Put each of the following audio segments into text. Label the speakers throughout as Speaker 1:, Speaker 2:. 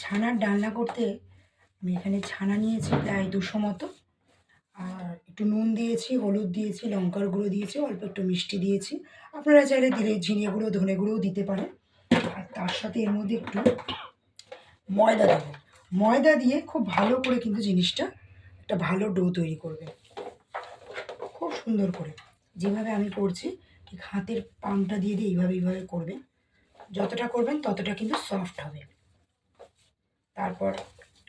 Speaker 1: ছানার ডালনা করতে আমি এখানে ছানা নিয়েছি প্রায় 200 মতো, আর একটু নুন দিয়েছি, হলুদ দিয়েছি, লঙ্কার গুঁড়ো দিয়েছি, অল্প একটু মিষ্টি দিয়েছি। আপনারা চাইলে জিরে গুঁড়ো, ধনে গুঁড়োও দিতে পারেন। আর তার সাথে এর মধ্যে একটু ময়দা দেবো। ময়দা দিয়ে খুব ভালো করে কিন্তু জিনিসটা একটা ভালো ডো তৈরি করবে, খুব সুন্দর করে। যেভাবে আমি করছি ঠিক হাতের পামটা দিয়ে এইভাবে করবেন। যতটা করবেন ততটা কিন্তু সফট হবে। তারপর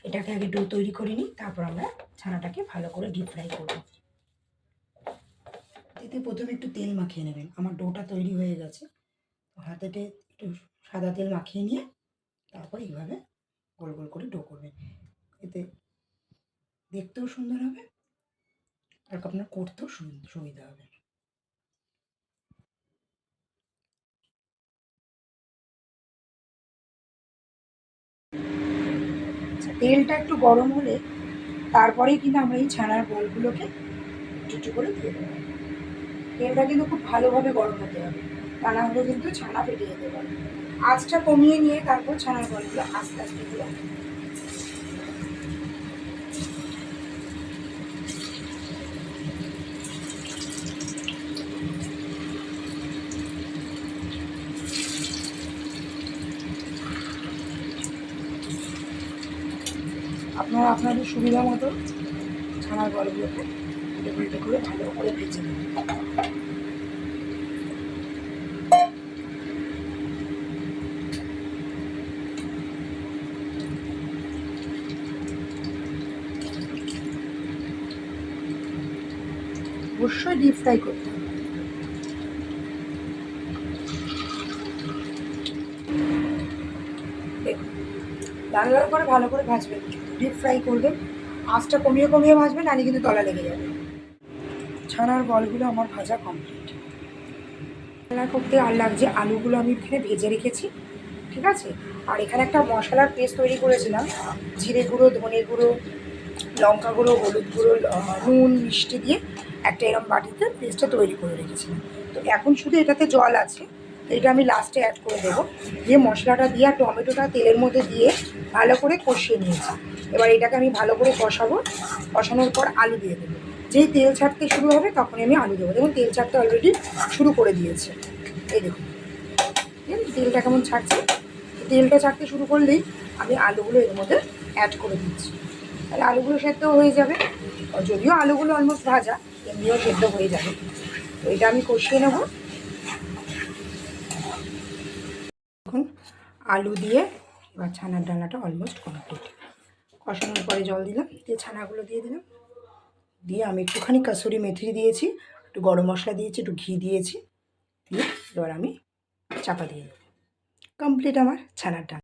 Speaker 1: এটাকে আগে ডো তৈরি করে নিই, তারপর আমরা ছানাটাকে ভালো করে ডিপ ফ্রাই করব। এতে প্রথমে একটু তেল মাখিয়ে নেবেন। আমার ডোটা তৈরি হয়ে গেছে, হাতেতে একটু সাদা তেল মাখিয়ে নিয়ে তারপর এইভাবে গোল গোল করে ডো করবেন। এতে দেখতেও সুন্দর হবে আর আপনার করতেও সুবিধা হবে। তেলটা একটু গরম হলে তারপরেই কিন্তু আমরা এই ছানার বলগুলোকে একটু একটু করে দিয়ে দেবো। তেলটা কিন্তু খুব ভালোভাবে গরম হতে হবে, তা না হলে কিন্তু ছানা ফেটে যেতে পারে। আঁচটা কমিয়ে নিয়ে তারপর ছানার বলগুলো আস্তে আস্তে দিয়ে আপনারা আপনাদের সুবিধা মতো ছানার বলগুলোকে উল্টে পাল্টে করে ভালো করে ভেজে নেবেন। অবশ্যই ডিপ ফ্রাই করতে হবে। দেখুন, লাল লাল করে ভালো করে ভাজবেন, ডিপ ফ্রাই করবেন। আঁচটা কমিয়ে কমিয়ে ভাজবেন, নাহলে কিন্তু তলা লেগে যাবে। ছানার বলগুলো আমার ভাজা কমপ্লিট। রান্না করতে আর লাগছে আলুগুলো আমি এখানে ভেজে রেখেছি, ঠিক আছে। আর এখানে একটা মশলার পেস্ট তৈরি করেছিলাম, জিরে গুঁড়ো, ধনে গুঁড়ো, লঙ্কা গুঁড়ো, হলুদ গুঁড়ো, নুন, মিষ্টি দিয়ে একটা এরম বাটিতে পেস্টটা তৈরি করে রেখেছিলাম। তো এখন শুধু এটাতে জল আছে, এটা আমি লাস্টে অ্যাড করে দেবো। দিয়ে মশলাটা দিয়ে আর টমেটোটা তেলের মধ্যে দিয়ে ভালো করে কষিয়ে নিয়েছি। এবার এটাকে আমি ভালো করে কষাবো, কষানোর পর আলু দিয়ে দেবো। যেই তেল ছাড়তে শুরু হবে তখনই আমি আলু দেবো। দেখুন তেল ছাড়তে অলরেডি শুরু করে দিয়েছে, এই দেখুন তেলটা কেমন ছাড়ছে। তেলটা ছাড়তে শুরু করলেই আমি আলুগুলো এর মধ্যে অ্যাড করে দিচ্ছি, তাহলে আলুগুলো সেদ্ধ হয়ে যাবে। যদিও আলুগুলো অলমোস্ট ভাজা, এমনিও সেদ্ধ হয়ে যাবে। তো এটা আমি কষিয়ে নেব। এখন আলু দিয়ে এবার ছানার ডালনাটা অলমোস্ট কমপ্লিট। কষানোর পরে জল দিলাম, দিয়ে ছানাগুলো দিয়ে দিলাম। দিয়ে আমি একটুখানি কাসুরি মেথি দিয়েছি, একটু গরম মশলা দিয়েছি, একটু ঘি দিয়েছি। দিয়ে এবার আমি চাপা দিয়ে দেবো। কমপ্লিট আমার ছানার ডাল।